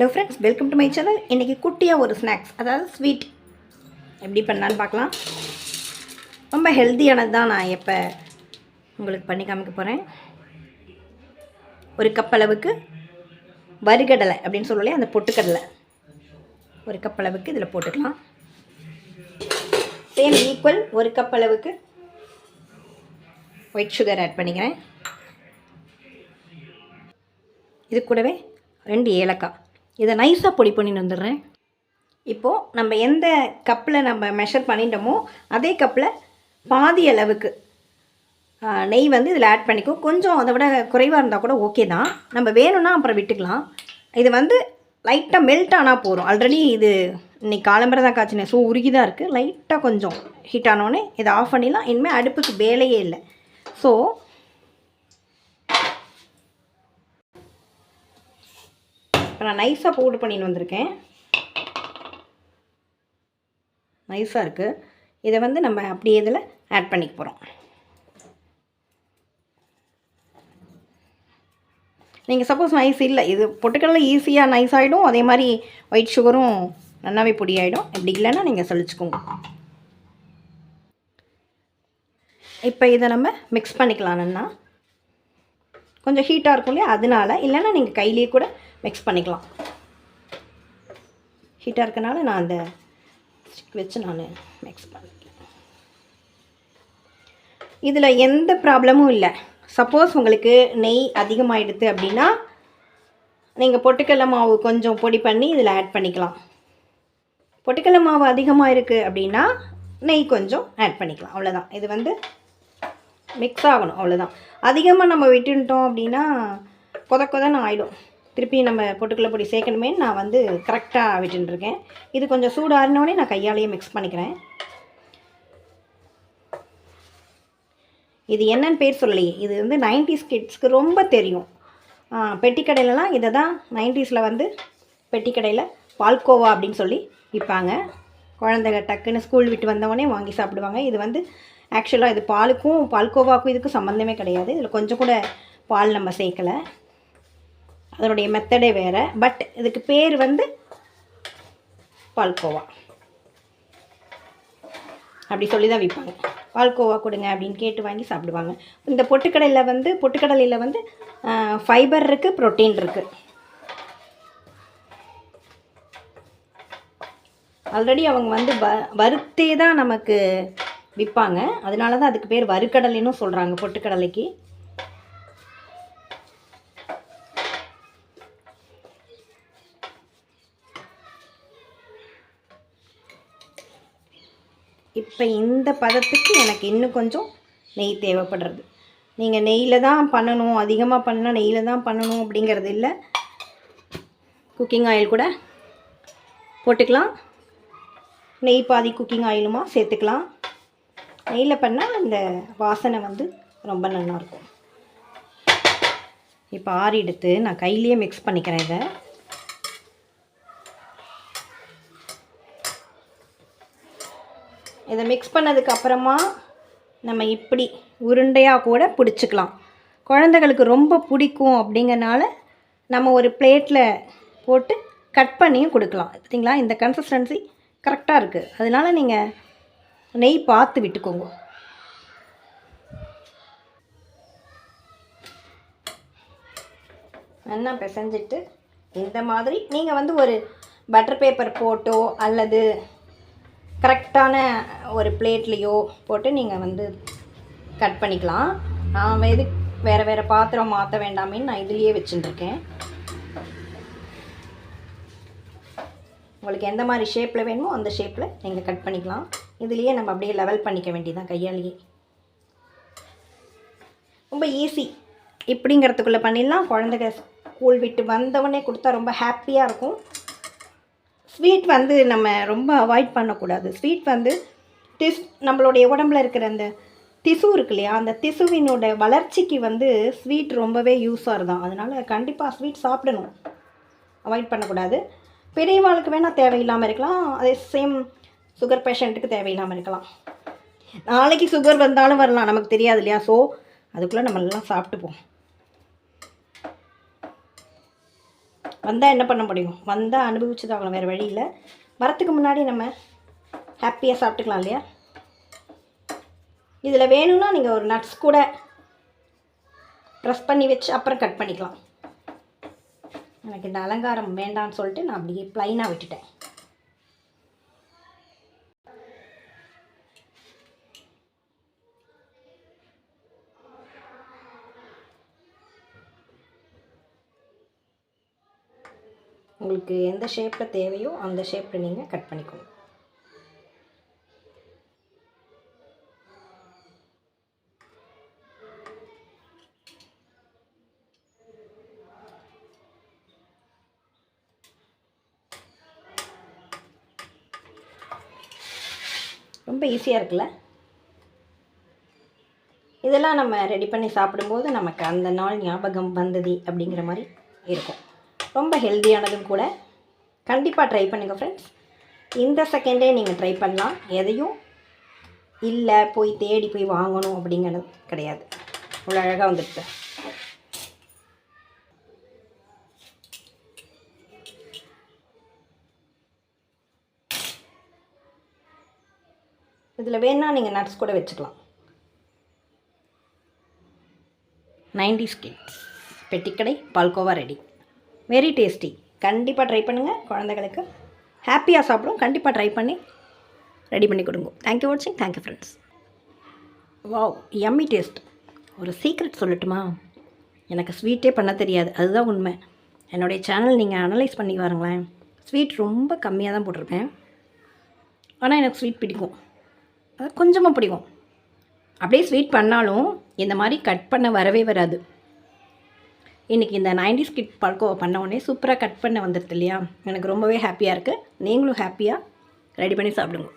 Hello friends, welcome to my channel. இன்றைக்கி குட்டியாக ஒரு ஸ்நாக்ஸ், அதாவது ஸ்வீட் எப்படி பண்ணலான்னு பார்க்கலாம். ரொம்ப ஹெல்த்தியானது தான் நான் எப்போ உங்களுக்கு பண்ணி காமிக்க போகிறேன். ஒரு கப் அளவுக்கு வறுகடலை அப்படின்னு சொல்லலையே, அந்த பொட்டுக்கடலை ஒரு கப் அளவுக்கு இதில் போட்டுக்கலாம். சேம் ஈக்குவல் ஒரு கப் அளவுக்கு ஒயிட் சுகர் ஆட் பண்ணிக்கிறேன். இது கூடவே 2 ஏலக்காய், இதை நைஸாக பொடி பண்ணிட்டு வந்துடுறேன். இப்போது நம்ம எந்த கப்பில் நம்ம மெஷர் பண்ணிட்டோமோ அதே கப்பில் பாதி அளவுக்கு நெய் வந்து இதில் ஆட் பண்ணிக்கும். கொஞ்சம் அதை விட குறைவாக இருந்தால் கூட ஓகே தான், நம்ம வேணும்னா அப்புறம் விட்டுக்கலாம். இது வந்து லைட்டாக மெல்ட் ஆனால் போதும். ஆல்ரெடி இது இன்றைக்கி காலம்பரை தான் காய்ச்சினேன், ஸோ உருகி தான் இருக்குது. லைட்டாக கொஞ்சம் ஹீட் ஆனோடனே இதை ஆஃப் பண்ணிடலாம். இனிமேல் அடுப்புக்கு வேலையே இல்லை. ஸோ இப்போ நான் நைஸாக பவுடர் பண்ணின்னு வந்திருக்கேன். நைஸாக இருக்குது. இதை வந்து நம்ம அப்படியே இதில் ஆட் பண்ணிக்க போகிறோம். நீங்கள் சப்போஸ் நைஸ் இல்லை, இது பொட்டுக்கடலை ஈஸியாக நைஸ் ஆகிடும். அதே மாதிரி ஒயிட் சுகரும் நல்லாவே பொடி ஆகிடும். இப்படி இல்லைன்னா நீங்கள் சளிச்சுக்கோங்க. இப்போ இதை நம்ம மிக்ஸ் பண்ணிக்கலாம்னா கொஞ்சம் ஹீட்டாக இருக்கும் இல்லையா, அதனால. இல்லைன்னா நீங்கள் கையிலேயே கூட மிக்ஸ் பண்ணிக்கலாம். ஹீட்டாக இருக்கனால நான் அந்த ஸ்டிக் வச்சு நான் மிக்ஸ் பண்ணிக்கிறேன். இதில் எந்த ப்ராப்ளமும் இல்லை. சப்போஸ் உங்களுக்கு நெய் அதிகமாகிடுது அப்படின்னா நீங்கள் பொட்டுக்கடலை மாவு கொஞ்சம் பொடி பண்ணி இதில் ஆட் பண்ணிக்கலாம். பொட்டுக்கடலை மாவு அதிகமாக இருக்குது அப்படின்னா நெய் கொஞ்சம் ஆட் பண்ணிக்கலாம். அவ்வளோதான். இது வந்து மிக்ஸ் ஆகணும், அவ்வளோதான். அதிகமாக நம்ம விட்டுட்டோம் அப்படின்னா கொதன்னு ஆகிடும். திருப்பி நம்ம பொட்டுக்கடலை பொடி சேர்க்கணுமே, நான் வந்து கரெக்டாக விட்டுருக்கேன். இது கொஞ்சம் சூடாறினோடனே நான் கையாலேயே மிக்ஸ் பண்ணிக்கிறேன். இது என்னன்னு பேர் சொல்லலையே, இது வந்து 90s கிட்ஸ்க்கு ரொம்ப தெரியும். பெட்டிக்கடையிலலாம் இதை தான் 90ஸில் வந்து பெட்டிக்கடையில் பால்கோவா அப்படின்னு சொல்லி விற்பாங்க. குழந்தைங்க டக்குன்னு ஸ்கூல் விட்டு வந்தவொடனே வாங்கி சாப்பிடுவாங்க. இது வந்து ஆக்சுவலாக இது பாலுக்கும் பால்கோவாக்கும் இதுக்கும் சம்மந்தமே கிடையாது. இதில் கொஞ்சம் கூட பால் நம்ம சேர்க்கலை. அதனுடைய மெத்தடே வேறு. பட் இதுக்கு பேர் வந்து பால்கோவா அப்படி சொல்லி தான் விற்பாங்க. பால்கோவா கொடுங்க அப்படின்னு கேட்டு வாங்கி சாப்பிடுவாங்க. இந்த பொட்டுக்கடலையில் வந்து ஃபைபர் இருக்குது, ப்ரோட்டீன் இருக்குது. ஆல்ரெடி அவங்க வந்து வறுத்தே தான் நமக்கு விற்பாங்க. அதனால தான் அதுக்கு பேர் வறுக்கடலைன்னு சொல்கிறாங்க பொட்டுக்கடலைக்கு. இப்போ இந்த பதத்துக்கு எனக்கு இன்னும் கொஞ்சம் நெய் தேவைப்படுறது. நீங்கள் நெய்யில் தான் பண்ணணும், அதிகமாக பண்ணால் நெய்யில் தான் பண்ணணும் அப்படிங்கிறது இல்லை. குக்கிங் ஆயில் கூட போட்டுக்கலாம். நெய் பாதி குக்கிங் ஆயிலுமா சேர்த்துக்கலாம். நெய்யில் பண்ணால் அந்த வாசனை வந்து ரொம்ப நல்லாயிருக்கும். இப்போ ஆறி எடுத்து நான் கையிலேயே மிக்ஸ் பண்ணிக்கிறேன். இதை மிக்ஸ் பண்ணதுக்கப்புறமா நம்ம இப்படி உருண்டையாக கூட பிடிச்சிக்கலாம். குழந்தைகளுக்கு ரொம்ப பிடிக்கும் அப்படிங்கிறனால நம்ம ஒரு பிளேட்டில் போட்டு கட் பண்ணியும் கொடுக்கலாம். பார்த்தீங்களா, இந்த கன்சிஸ்டன்சி கரெக்டாக இருக்குது. அதனால் நீங்கள் நெய் பார்த்து விட்டுக்கோங்க. நல்லா பிசைஞ்சிட்டு இந்த மாதிரி நீங்கள் வந்து ஒரு பட்டர் பேப்பர் போட்டோ அல்லது கரெக்டான ஒரு பிளேட்லேயோ போட்டு நீங்கள் வந்து கட் பண்ணிக்கலாம். நான் வேறு பாத்திரம் மாற்ற வேண்டாமேன்னு நான் இதுலேயே வச்சுட்டுருக்கேன். உங்களுக்கு எந்த மாதிரி ஷேப்பில் வேணுமோ அந்த ஷேப்பில் நீங்கள் கட் பண்ணிக்கலாம். இதுலேயே நம்ம அப்படியே லெவல் பண்ணிக்க வேண்டியதான் கையாலேயே. ரொம்ப ஈஸி. இப்படிங்கிறதுக்குள்ளே பண்ணிடலாம். குழந்தைங்க ஸ்கூல் விட்டு வந்தவொடனே கொடுத்தா ரொம்ப ஹாப்பியாக இருக்கும். ஸ்வீட் வந்து நம்ம ரொம்ப அவாய்ட் பண்ணக்கூடாது. ஸ்வீட் வந்து நம்மளுடைய உடம்புல இருக்கிற அந்த திசு இருக்கு இல்லையா, அந்த திசுவினோட வளர்ச்சிக்கு வந்து ஸ்வீட் ரொம்பவே யூஸாக இருந்தான். அதனால் கண்டிப்பாக ஸ்வீட் சாப்பிடணும், அவாய்ட் பண்ணக்கூடாது. பெரியவாளுக்கு வேணால் தேவையில்லாமல் இருக்கலாம். அதே சேம் சுகர் பேஷண்ட்டுக்கு தேவையில்லாமல் இருக்கலாம். நாளைக்கு சுகர் வந்தாலும் வரலாம், நமக்கு தெரியாது இல்லையா. ஸோ அதுக்குள்ளே நம்ம எல்லாம் சாப்பிட்டுப்போம். வந்தால் என்ன பண்ண முடியும், வந்தால் அனுபவிச்சு தான் ஆகணும், வேறு வழி இல்லை. வரத்துக்கு முன்னாடி நம்ம ஹாப்பியாக சாப்பிட்டுக்கலாம் இல்லையா. இதில் வேணும்னா நீங்கள் ஒரு நட்ஸ் கூட ப்ரெஸ் பண்ணி வச்சு அப்புறம் கட் பண்ணிக்கலாம். எனக்கு இந்த அலங்காரம் வேண்டான்னு சொல்லிட்டு நான் அப்படியே ப்ளைனாக விட்டுட்டேன். உங்களுக்கு எந்த ஷேப்பில் தேவையோ அந்த ஷேப்பில் நீங்கள் கட் பண்ணிக்கணும். ரொம்ப ஈஸியாக இருக்குல்ல. இதெல்லாம் நம்ம ரெடி பண்ணி சாப்பிடும்போது நமக்கு அந்த நாள் ஞாபகம் வந்தது அப்படிங்கிற மாதிரி இருக்கும். ரொம்ப ஹெல்த்தியானதும் கூட. கண்டிப்பாக ட்ரை பண்ணுங்கள் ஃப்ரெண்ட்ஸ். இந்த செகண்டே நீங்கள் ட்ரை பண்ணலாம். எதையும் இல்லை போய் தேடி போய் வாங்கணும் அப்படிங்கிறது கிடையாது. அவ்வளோ அழகாக வந்துடுது. இதில் வேணால் நீங்கள் நட்ஸ் கூட வச்சுக்கலாம். 90s கிட்ஸ் பெட்டிக்கடை பால்கோவா ரெடி. Very tasty. கண்டிப்பாக ட்ரை பண்ணுங்கள். குழந்தைகளுக்கு ஹாப்பியாக சாப்பிடும். கண்டிப்பாக ட்ரை பண்ணி ரெடி பண்ணி கொடுங்க. தேங்க்யூ வாட்சிங். Thank you friends. Wow, yummy taste. ஒரு சீக்ரெட் சொல்லட்டுமா? எனக்கு ஸ்வீட்டே பண்ண தெரியாது, அதுதான் உண்மை. என்னுடைய சேனல் நீங்கள் அனலைஸ் பண்ணி பாருங்களேன். ஸ்வீட் ரொம்ப கம்மியாக தான் போட்டிருப்பேன். ஆனால் எனக்கு ஸ்வீட் பிடிக்கும். அது கொஞ்சமாக பிடிக்கும். அப்படியே ஸ்வீட் பண்ணாலும் இந்த மாதிரி கட் பண்ண வரவே வராது. இன்றைக்கி இந்த 90s கிட் பால்கோவா பண்ண உடனே சூப்பராக கட் பண்ண வந்துடுது இல்லையா. எனக்கு ரொம்பவே ஹாப்பியாக இருக்குது. நீங்களும் ஹாப்பியாக ரெடி பண்ணி சாப்பிடுங்க.